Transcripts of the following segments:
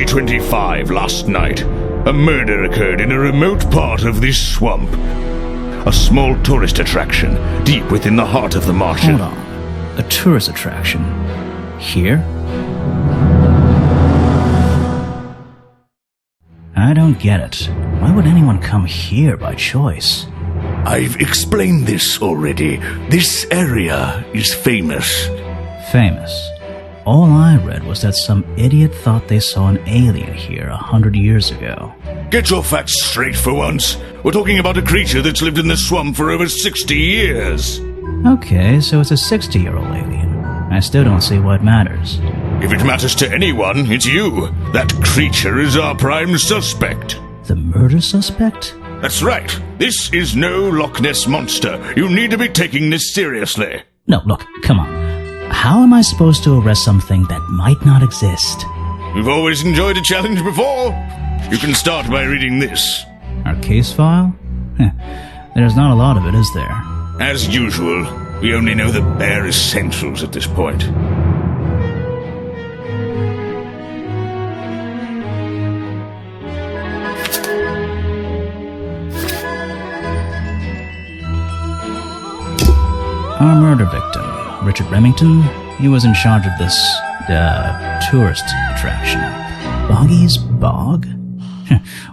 2025 last night, a murder occurred in a remote part of this swamp. A small tourist attraction deep within the heart of the marshes. Hold on. A tourist attraction? Here? I don't get it. Why would anyone come here by choice? I've explained this already. This area is famous. Famous? All I read was that some idiot thought they saw an alien here 100 years ago. Get your facts straight for once. We're talking about a creature that's lived in the swamp for over 60 years. Okay, so it's a 60-year-old alien. I still don't see what matters. If it matters to anyone, it's you. That creature is our prime suspect. The murder suspect? That's right. This is no Loch Ness monster. You need to be taking this seriously. No, look, come on. How am I supposed to arrest something that might not exist? We've always enjoyed a challenge before. You can start by reading this. Our case file? There's not a lot of it, is there? As usual, we only know the bare essentials at this point. Our murder victim, Richard Remington, he was in charge of this, tourist attraction. Boggy's Bog?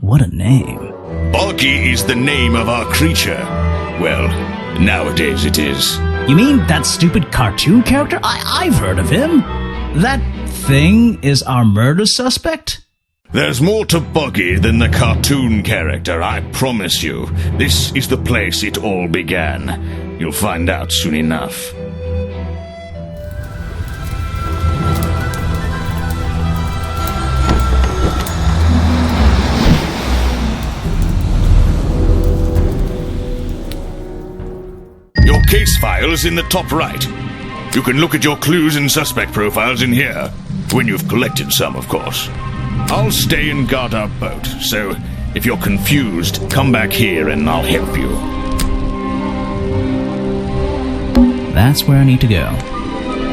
What a name. Boggy is the name of our creature. Well, nowadays it is. You mean that stupid cartoon character? I've heard of him. That thing is our murder suspect? There's more to Boggy than the cartoon character, I promise you. This is the place it all began. You'll find out soon enough. Your case file is in the top right. You can look at your clues and suspect profiles in here. When you've collected some, of course. I'll stay and guard our boat, so if you're confused, come back here and I'll help you. That's where I need to go.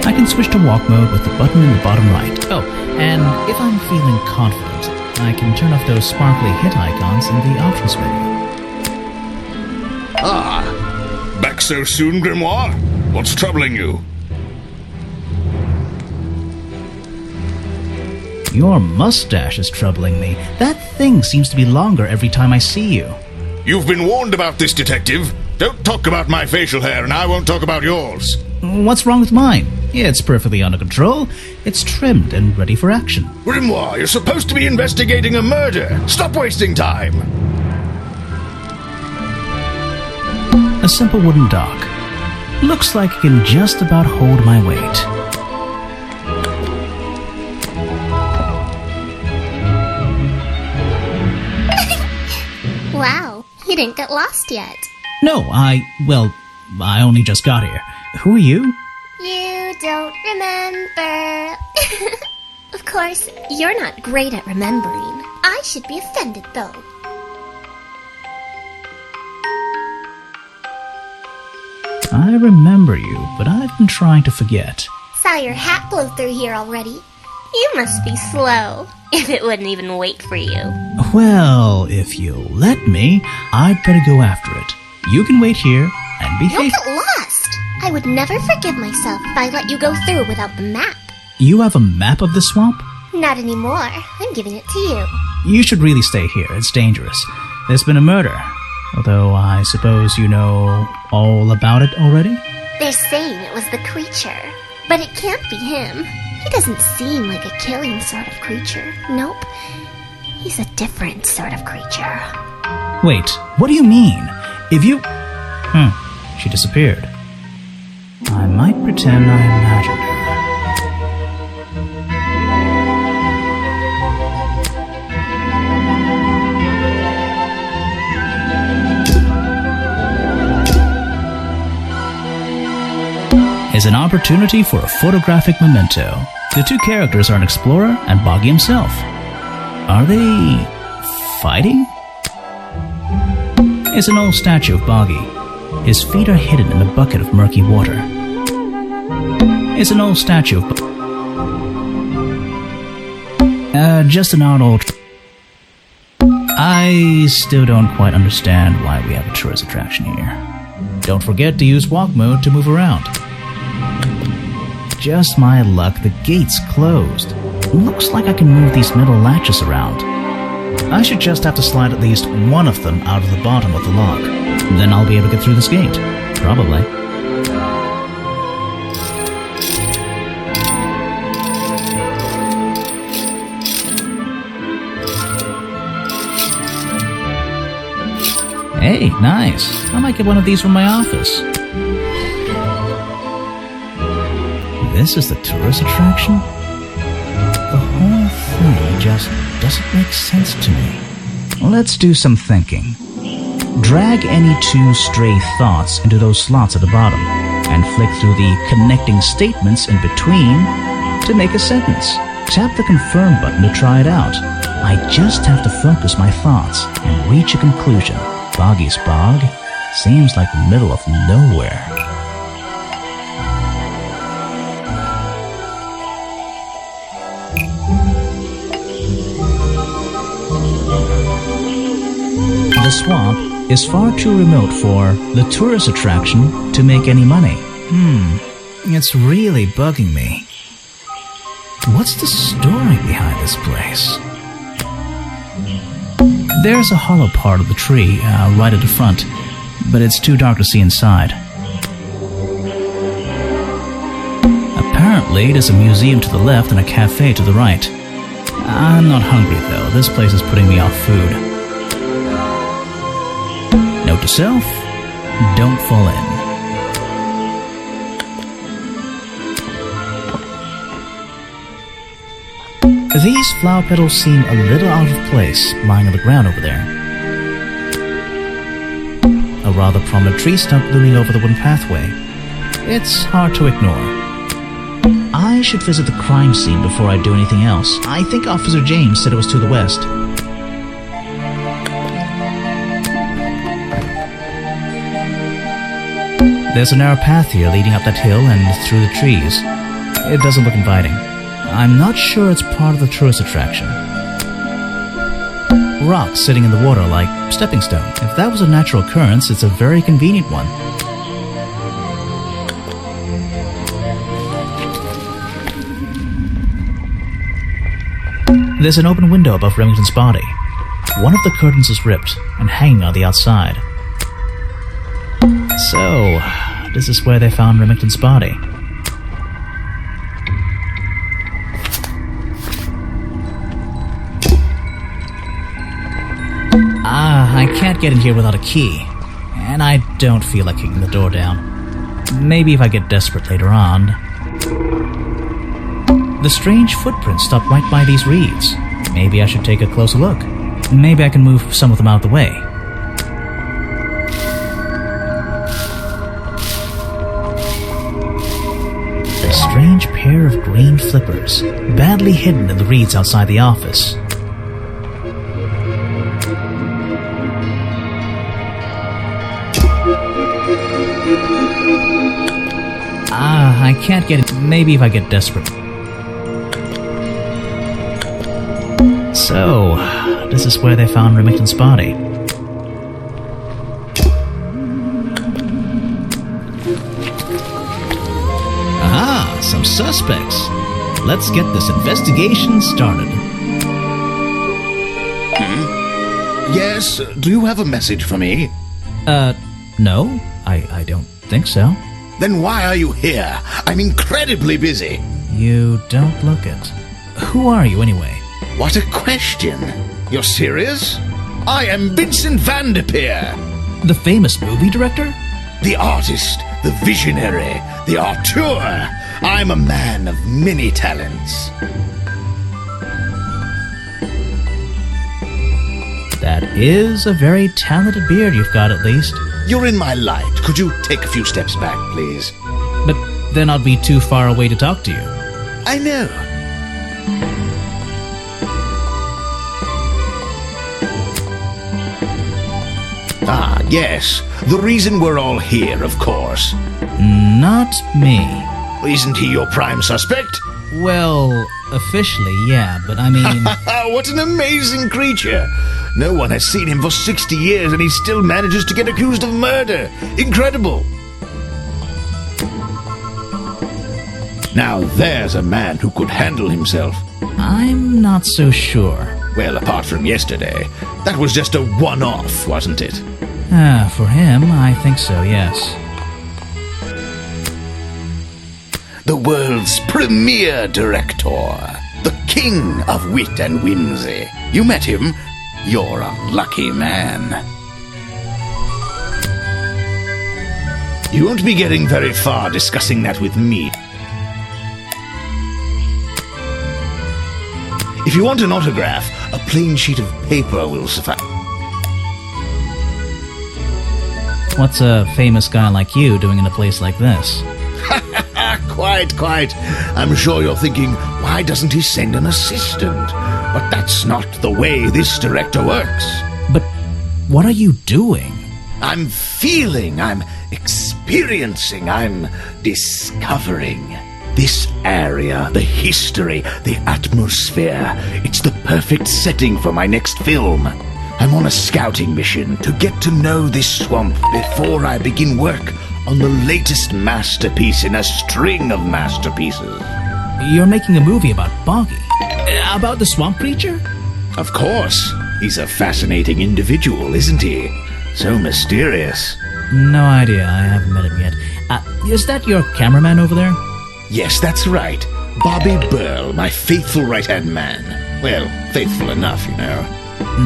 I can switch to walk mode with the button in the bottom right. Oh, and if I'm feeling confident, I can turn off those sparkly hit icons in the options menu. Ah! Back so soon, Grimoire? What's troubling you? Your mustache is troubling me. That thing seems to be longer every time I see you. You've been warned about this, detective. Don't talk about my facial hair, and I won't talk about yours. What's wrong with mine? It's perfectly under control. It's trimmed and ready for action. Grimoire, you're supposed to be investigating a murder. Stop wasting time. A simple wooden dock. Looks like it can just about hold my weight. Wow, you didn't get lost yet. No, I only just got here. Who are you? You don't remember. Of course, you're not great at remembering. I should be offended, though. I remember you, but I've been trying to forget. Saw your hat blow through here already. You must be slow, if it wouldn't even wait for you. Well, if you'll let me, I'd better go after it. You can wait here and behave. You'll get lost. I would never forgive myself if I let you go through without the map. You have a map of the swamp? Not anymore. I'm giving it to you. You should really stay here. It's dangerous. There's been a murder. Although I suppose you know all about it already? They're saying it was the creature, but it can't be him. He doesn't seem like a killing sort of creature. Nope. He's a different sort of creature. Wait, what do you mean? If you... she disappeared. I might pretend I imagined her. Is an opportunity for a photographic memento. The two characters are an explorer and Boggy himself. Are they fighting? It's an old statue of Boggy. His feet are hidden in a bucket of murky water. It's an old statue of Just an old... I still don't quite understand why we have a tourist attraction here. Don't forget to use walk mode to move around. Just my luck, the gate's closed. Looks like I can move these metal latches around. I should just have to slide at least one of them out of the bottom of the lock. Then I'll be able to get through this gate. Probably. Hey, nice. I might get one of these from my office. This is the tourist attraction? The whole thing just doesn't make sense to me. Let's do some thinking. Drag any two stray thoughts into those slots at the bottom and flick through the connecting statements in between to make a sentence. Tap the confirm button to try it out. I just have to focus my thoughts and reach a conclusion. Boggy's Bog seems like the middle of nowhere. The swamp is far too remote for the tourist attraction to make any money. It's really bugging me. What's the story behind this place? There's a hollow part of the tree right at the front, but it's too dark to see inside. Apparently, there's a museum to the left and a cafe to the right. I'm not hungry though. This place is putting me off food. Note to self, don't fall in. These flower petals seem a little out of place, lying on the ground over there. A rather prominent tree stump looming over the wooden pathway. It's hard to ignore. I should visit the crime scene before I do anything else. I think Officer James said it was to the west. There's a narrow path here leading up that hill and through the trees. It doesn't look inviting. I'm not sure it's part of the tourist attraction. Rocks sitting in the water like stepping stone. If that was a natural occurrence, it's a very convenient one. There's an open window above Remington's body. One of the curtains is ripped and hanging on the outside. So, this is where they found Remington's body. I can't get in here without a key, and I don't feel like kicking the door down. Maybe if I get desperate later on. The strange footprints stop right by these reeds. Maybe I should take a closer look. Maybe I can move some of them out of the way. A strange pair of green flippers, badly hidden in the reeds outside the office. I can't get it. Maybe if I get desperate. So, this is where they found Remington's body. Aha, some suspects. Let's get this investigation started. Yes, do you have a message for me? No, I don't think so. Then why are you here? I'm incredibly busy. You don't look it. Who are you anyway? What a question. You're serious? I am Vincent Van de Peer. The famous movie director? The artist, the visionary, the auteur. I'm a man of many talents. That is a very talented beard you've got, at least. You're in my light. Could you take a few steps back, please? But then I'd be too far away to talk to you. I know. Ah, yes. The reason we're all here, of course. Not me. Isn't he your prime suspect? Well, officially, yeah, but I mean... What an amazing creature! No one has seen him for 60 years and he still manages to get accused of murder. Incredible! Now there's a man who could handle himself. I'm not so sure. Well, apart from yesterday, that was just a one-off, wasn't it? For him, I think so, yes. The world's premier director, the king of wit and whimsy. You met him? You're a lucky man. You won't be getting very far discussing that with me. If you want an autograph, a plain sheet of paper will suffice. What's a famous guy like you doing in a place like this? Quite. I'm sure you're thinking, why doesn't he send an assistant? But that's not the way this director works. But what are you doing? I'm feeling, I'm experiencing, I'm discovering. This area, the history, the atmosphere, it's the perfect setting for my next film. I'm on a scouting mission to get to know this swamp before I begin work on the latest masterpiece in a string of masterpieces. You're making a movie about Boggy? About the swamp creature? Of course. He's a fascinating individual, isn't he? So mysterious. No idea, I haven't met him yet. Is that your cameraman over there? Yes, that's right. Bobby Burl, my faithful right-hand man. Well, faithful enough, you know.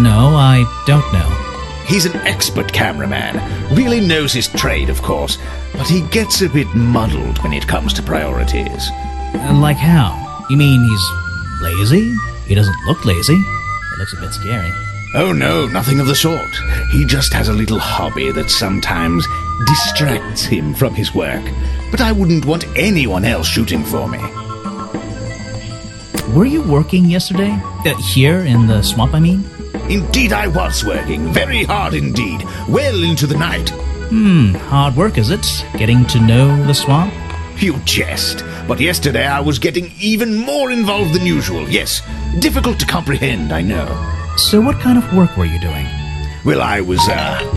No, I don't know. He's an expert cameraman. Really knows his trade, of course. But he gets a bit muddled when it comes to priorities. Like how? You mean he's lazy? He doesn't look lazy. It looks a bit scary. Oh no, nothing of the sort. He just has a little hobby that sometimes distracts him from his work. But I wouldn't want anyone else shooting for me. Were you working yesterday? Here in the swamp, I mean? Indeed I was working, very hard indeed, well into the night. Hard work, is it? Getting to know the swamp? You jest, but yesterday I was getting even more involved than usual, yes. Difficult to comprehend, I know. So what kind of work were you doing? Well, I was,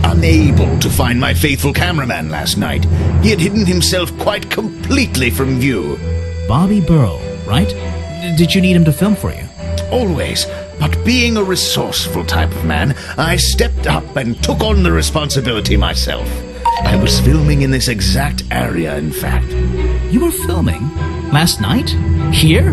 unable to find my faithful cameraman last night. He had hidden himself quite completely from view. Bobby Burl, right? Did you need him to film for you? Always. But being a resourceful type of man, I stepped up and took on the responsibility myself. I was filming in this exact area, in fact. You were filming? Last night? Here?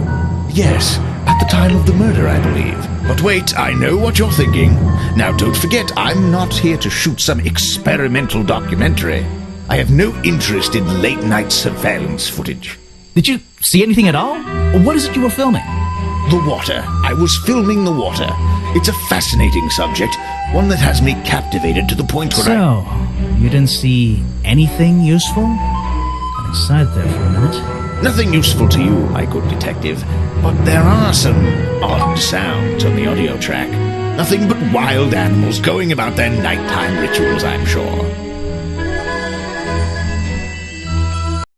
Yes, at the time of the murder, I believe. But wait, I know what you're thinking. Now, don't forget, I'm not here to shoot some experimental documentary. I have no interest in late-night surveillance footage. Did you see anything at all? What is it you were filming? The water. I was filming the water. It's a fascinating subject, one that has me captivated to the point where So, you didn't see anything useful? Got excited there for a minute. Nothing useful to you, my good detective, but there are some odd sounds on the audio track. Nothing but wild animals going about their nighttime rituals, I'm sure.